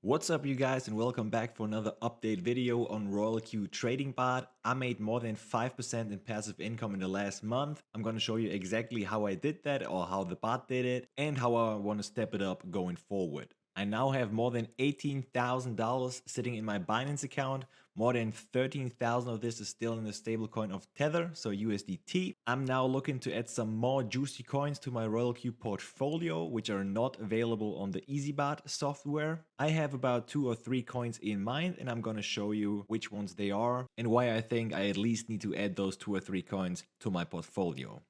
What's up you guys and welcome back for another update video on RoyalQ Trading Bot. I made more than 5% in passive income in the last month. I'm going to show you exactly how I did that or how the bot did it and how I want to step it up going forward. I now have more than $18,000 sitting in my Binance account. More than 13,000 of this is still in the stablecoin of Tether, so USDT. I'm now looking to add some more juicy coins to my RoyalQ portfolio, which are not available on the Eazybot software. I have about 2 or 3 coins in mind, and I'm gonna show you which ones they are and why I think I at least need to add those 2 or 3 coins to my portfolio.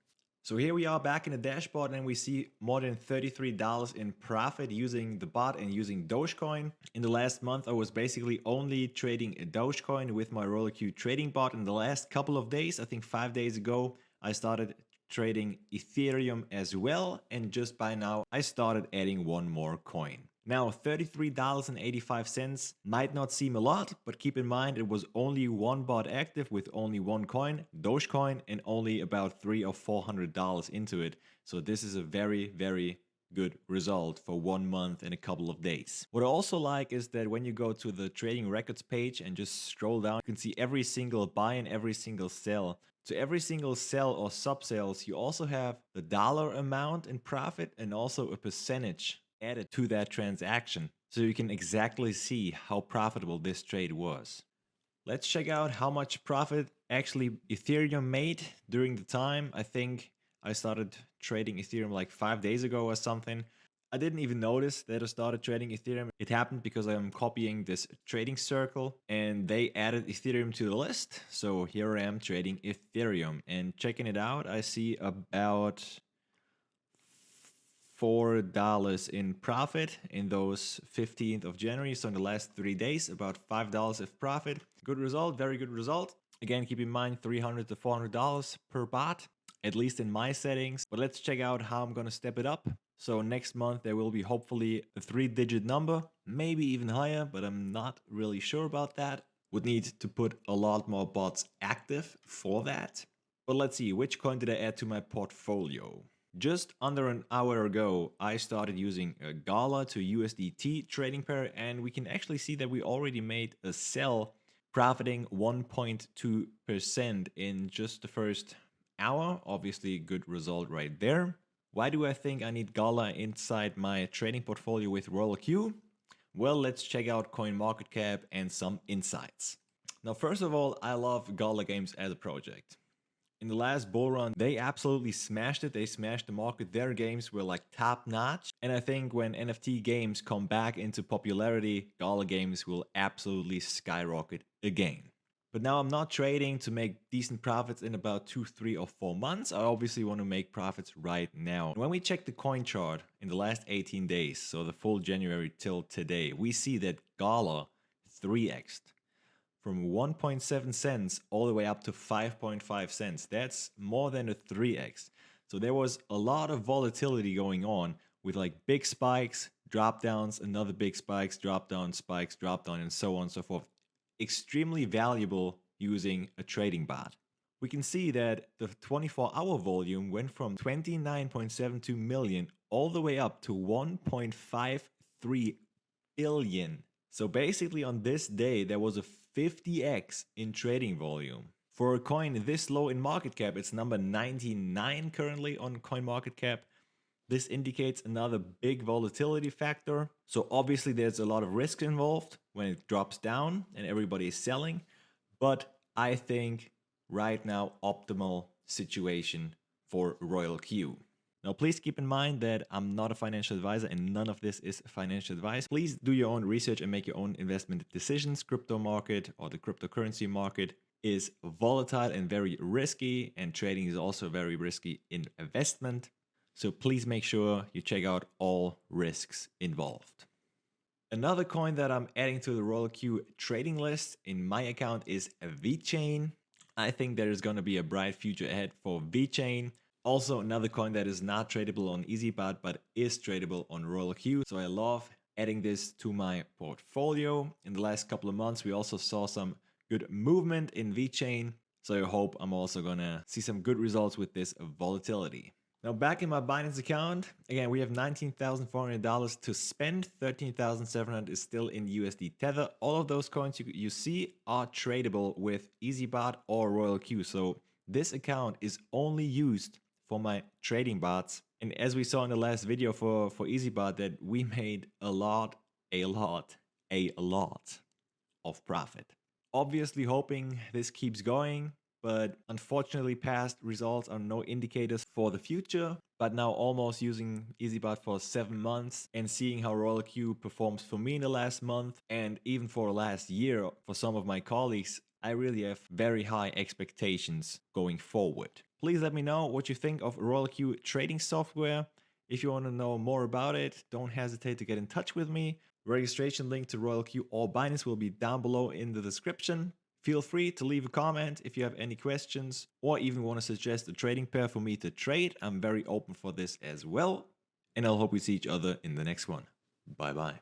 So here we are back in the dashboard and we see more than $33 in profit using the bot and using Dogecoin. In the last month, I was basically only trading a Dogecoin with my RoyalQ trading bot. In the last couple of days, I think 5 days ago, I started trading Ethereum as well. And just by now, I started adding one more coin. Now, $33.85 might not seem a lot, but keep in mind it was only one bot active with only one coin, Dogecoin, and only about $300 or $400 into it. So this is a very, very good result for 1 month and a couple of days. What I also like is that when you go to the trading records page and just scroll down, you can see every single buy and every single sell. So every single sell or sub sales, you also have the dollar amount in profit and also a percentage added to that transaction, so you can exactly see how profitable this trade was. Let's check out how much profit actually Ethereum made during the time. I think I started trading Ethereum like 5 days ago or something. I didn't even notice that I started trading Ethereum. It happened because I'm copying this trading circle and they added Ethereum to the list. So here I am trading Ethereum and checking it out. I see about $4 in profit in those 15th of January. So in the last 3 days, about $5 of profit. Good result, very good result. Again, keep in mind $300 to $400 per bot, at least in my settings. But let's check out how I'm gonna step it up. So next month there will be hopefully a 3-digit number, maybe even higher, but I'm not really sure about that. Would need to put a lot more bots active for that. But let's see, which coin did I add to my portfolio? Just under an hour ago, I started using a Gala to USDT trading pair, and we can actually see that we already made a sell, profiting 1.2% in just the first hour. Obviously, a good result right there. Why do I think I need Gala inside my trading portfolio with RoyalQ? Well, let's check out CoinMarketCap and some insights. Now, first of all, I love Gala Games as a project. In the last bull run, they absolutely smashed it. They smashed the market. Their games were like top notch. And I think when NFT games come back into popularity, Gala games will absolutely skyrocket again. But now I'm not trading to make decent profits in about 2, 3, or 4 months. I obviously want to make profits right now. When we check the coin chart in the last 18 days, so the full January till today, we see that Gala 3x'd. From 1.7 cents all the way up to 5.5 cents. That's more than a 3x. So there was a lot of volatility going on with like big spikes, drop downs, another big spikes, drop down, spikes, drop down, and so on and so forth. Extremely valuable using a trading bot. We can see that the 24-hour volume went from 29.72 million all the way up to 1.53 billion. So basically on this day, there was a 50x in trading volume. For a coin this low in market cap, it's number 99 currently on CoinMarketCap. This indicates another big volatility factor. So obviously there's a lot of risk involved when it drops down and everybody is selling. But I think right now optimal situation for RoyalQ. Now, please keep in mind that I'm not a financial advisor and none of this is financial advice. Please do your own research and make your own investment decisions. Crypto market or the cryptocurrency market is volatile and very risky, and trading is also a very risky investment. So please make sure you check out all risks involved. Another coin that I'm adding to the RoyalQ trading list in my account is VeChain. I think there is going to be a bright future ahead for VeChain. Also, another coin that is not tradable on Eazybot but is tradable on RoyalQ. So I love adding this to my portfolio. In the last couple of months, we also saw some good movement in VeChain. So I hope I'm also gonna see some good results with this volatility. Now back in my Binance account, again, we have $19,400 to spend. 13,700 is still in USD Tether. All of those coins you see are tradable with Eazybot or RoyalQ. So this account is only used for my trading bots. And as we saw in the last video for Eazybot, that we made a lot of profit. Obviously hoping this keeps going, but unfortunately past results are no indicators for the future. But now almost using Eazybot for 7 months and seeing how RoyalQ performs for me in the last month and even for last year for some of my colleagues, I really have very high expectations going forward. Please let me know what you think of RoyalQ trading software. If you want to know more about it, don't hesitate to get in touch with me. Registration link to RoyalQ or Binance will be down below in the description. Feel free to leave a comment if you have any questions or even want to suggest a trading pair for me to trade. I'm very open for this as well. And I'll hope we see each other in the next one. Bye bye.